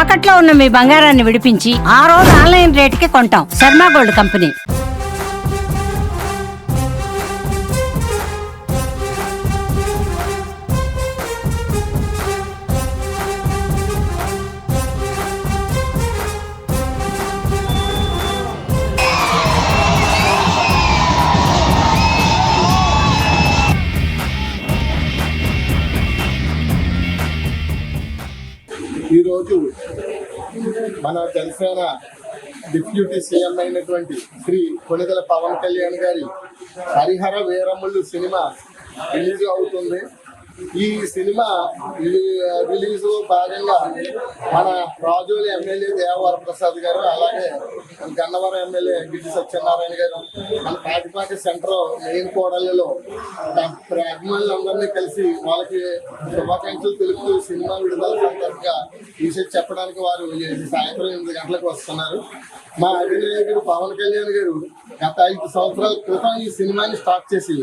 తాకట్లో ఉన్న మీ బంగారాన్ని విడిపించి ఆ రోజు ఆన్లైన్ రేటుకి కొంటాం. Sharma gold company. ఈరోజు మన జనసేన డిప్యూటీ సీఎం అయినటువంటి శ్రీ కొణిదెల పవన్ కళ్యాణ్ గారి హరిహర వీరములు సినిమా రిలీజ్ అవుతుంది. ఈ సినిమా రిలీజ్ లో భాగంగా మన రాజోలి ఎమ్మెల్యే దేవవరప్రసాద్ గారు, అలాగే గన్నవరం ఎమ్మెల్యే గిడ్డి సత్యనారాయణ గారు, మన పాటిపాటి సెంటర్ మెయిన్ కోడలిలో అభిమానులందరినీ కలిసి వాళ్ళకి శుభాకాంక్షలు తెలుపుతూ సినిమా విడుదల సందర్భంగా విషయం చెప్పడానికి వారు సాయంత్రం 8 గంటలకు వస్తున్నారు. మా అధినాయకుడు పవన్ కళ్యాణ్ గారు గత 5 సంవత్సరాల క్రితం ఈ సినిమాని స్టార్ట్ చేసి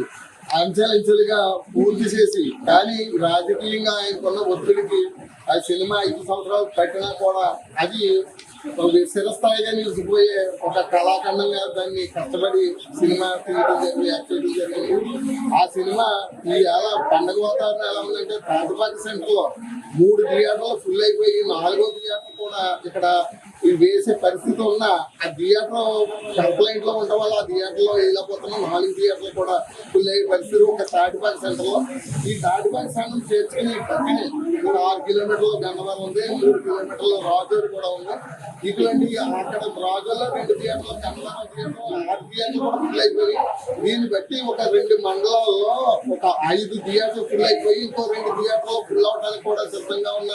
అంచెలంచెలుగా పూర్తి చేసి, కానీ రాజకీయంగా ఆయనకున్న ఒత్తిడికి ఆ సినిమా 5 సంవత్సరాలు పెట్టినా కూడా అది చిరస్థాయిగా నిలిచిపోయే ఒక కళాఖండంగా దాన్ని కష్టపడి సినిమా తీయడం జరిగింది, యాక్ట్ చేయడం జరిగింది. ఆ సినిమా ఈవేళ పండగ వాతావరణం ఎలా ఉందంటే పాతిపాటి సెంటర్ లో 3 థియేటర్లు ఫుల్ అయిపోయి 4వ థియేటర్ కూడా ఇక్కడ వేసే పరిస్థితి ఉన్న ఆ థియేటర్ కంప్లైంట్ లో ఉండడం వల్ల ఆ థియేటర్ లో వేయలేకపోతున్నా 4 థియేటర్లు కూడా ఫుల్ అయ్యే పరిస్థితి ఒక తాటిపాటి సెంటర్ లో. ఈ తాటిపాటి సెంటర్ చేర్చుకుని పక్కనే 6 కిలోమీటర్లు గన్నవరం ఉంది, 3 కిలోమీటర్ల రాజోరు కూడా ఉంది. ఇటువంటి అక్కడ రాజుల్లో 2 థియేటర్లు, గన్నవరం థియేటర్ 6 థియేటర్లు కూడా ఫుల్ అయిపోయి, దీన్ని బట్టి ఒక 2 మండలాల్లో ఒక 5 థియేటర్లు ఫుల్ అయిపోయి ఇంకో 2 థియేటర్లు ఫుల్ అవడానికి కూడా సిద్ధంగా ఉన్న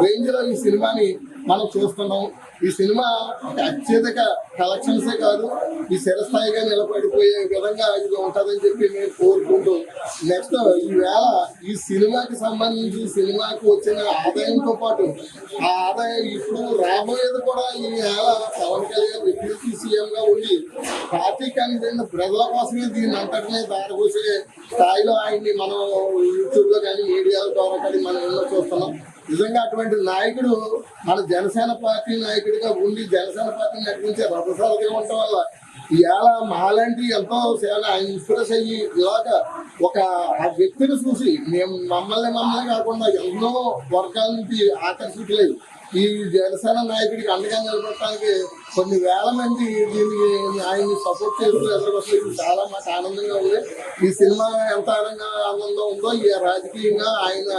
రేంజ్ లో ఈ సినిమాని మనం చూస్తున్నాం. ఈ సినిమా అత్యధిక కలెక్షన్సే కాదు, ఈ చిరస్థాయిగా నిలబడిపోయే విధంగా ఇది ఉంటుందని చెప్పి మేము కోరుకుంటూ, నెక్స్ట్ ఈవేళ ఈ సినిమాకి సంబంధించి సినిమాకి వచ్చిన ఆదాయంతో పాటు ఆ ఆదాయం ఇప్పుడు రాబోయేది కూడా ఈ వేళ పవన్ కళ్యాణ్ డిప్యూటీ సీఎం గా ఉండి పార్టీకి అందిన ప్రజల కోసమే దీన్ని అంతటినే దారిపోసే స్థాయిలో ఆయన్ని మనం యూట్యూబ్ లో కానీ మీడియాల ద్వారా కానీ మనం ఎన్నో చూస్తున్నాం. నిజంగా అటువంటి నాయకుడు మన జనసేన పార్టీ నాయకుడిగా ఉండి జనసేన పార్టీని నడిపించే రథసారథిగా ఉండటం వల్ల ఇవాళ మాలాంటి ఎంతో సేవ ఆయన ఇన్స్పిరెస్ అయ్యి ఇలాగ ఒక ఆ వ్యక్తిని చూసి మమ్మల్ని కాకుండా ఎన్నో వర్గాల నుంచి ఆకర్షితులై ఈ జనసేన నాయకుడికి అండగా నిలబడటానికి కొన్ని వేల మంది దీనికి ఆయన్ని సపోర్ట్ చేస్తూ ఎదురుకొస్తుంది. చాలా మాకు ఆనందంగా ఉంది. ఈ సినిమా ఎంత ఆనందంగా ఉందో ఈ రాజకీయంగా ఆయన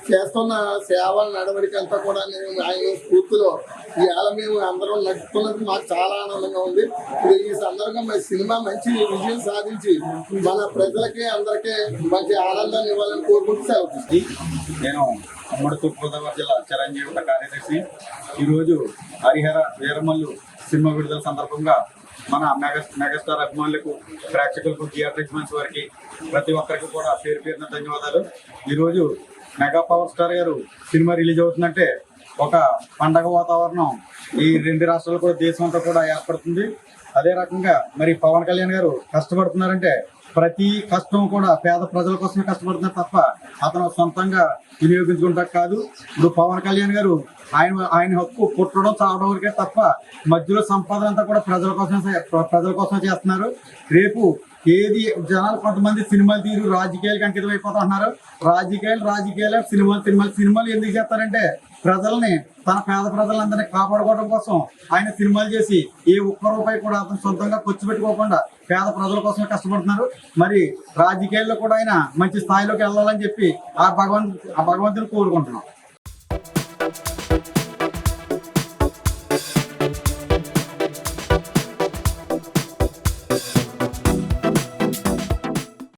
చేస్తున్న సేవ నడవడిక అంతా కూడా ఆయన స్ఫూర్తిలో ఇవాళ మేము అందరం నడుపుతున్నది మాకు చాలా ఆనందంగా ఉంది. ఈ సందర్భంగా మన సినిమా మంచి విజయం సాధించి మన ప్రజలకి అందరికీ మంచి ఆనందాన్ని ఇవ్వాలని కోరుకుంటూ సెలవు. నేను ఉమ్మడి తూర్పుగోదావరి జిల్లా చిరంజీవి కార్యదర్శి. ఈరోజు హరిహర వీరమల్లు సినిమా విడుదల సందర్భంగా మన మెగాస్టార్ అభిమానులకు, ప్రేక్షకులకు, థియేటర్ మంచి వారికి ప్రతి ఒక్కరికి కూడా పేరున ధన్యవాదాలు. ఈరోజు మెగా పవర్ స్టార్ గారు సినిమా రిలీజ్ అవుతుందంటే ఒక పండగ వాతావరణం ఈ 2 రాష్ట్రాలు కూడా దేశం అంతా కూడా ఏర్పడుతుంది. అదే రకంగా మరి పవన్ కళ్యాణ్ గారు కష్టపడుతున్నారంటే ప్రతి కష్టం కూడా పేద ప్రజల కోసమే కష్టపడుతున్నారు తప్ప అతను సొంతంగా వినియోగించుకుంటా కాదు. ఇప్పుడు పవన్ కళ్యాణ్ గారు ఆయన హక్కు పుట్టడం చావడం వరకే తప్ప మధ్యలో సంపాదన అంతా కూడా ప్రజల కోసమే చేస్తున్నారు. రేపు ఏది జనాలు కొంతమంది సినిమాలు తీరు రాజకీయాలకు అంకితం అయిపోతున్నారు. రాజకీయాలు సినిమాలు ఎందుకు చేస్తారంటే ప్రజల్ని, తన పేద ప్రజలందరినీ కాపాడుకోవడం కోసం ఆయన సినిమాలు చేసి ఏ ఒక్క రూపాయి కూడా అతను సొంతంగా ఖర్చు పెట్టుకోకుండా పేద ప్రజల కోసమే కష్టపడుతున్నారు. మరి రాజకీయాల్లో కూడా ఆయన మంచి స్థాయిలోకి వెళ్ళాలని చెప్పి ఆ భగవంతుని కోరుకుంటున్నాం.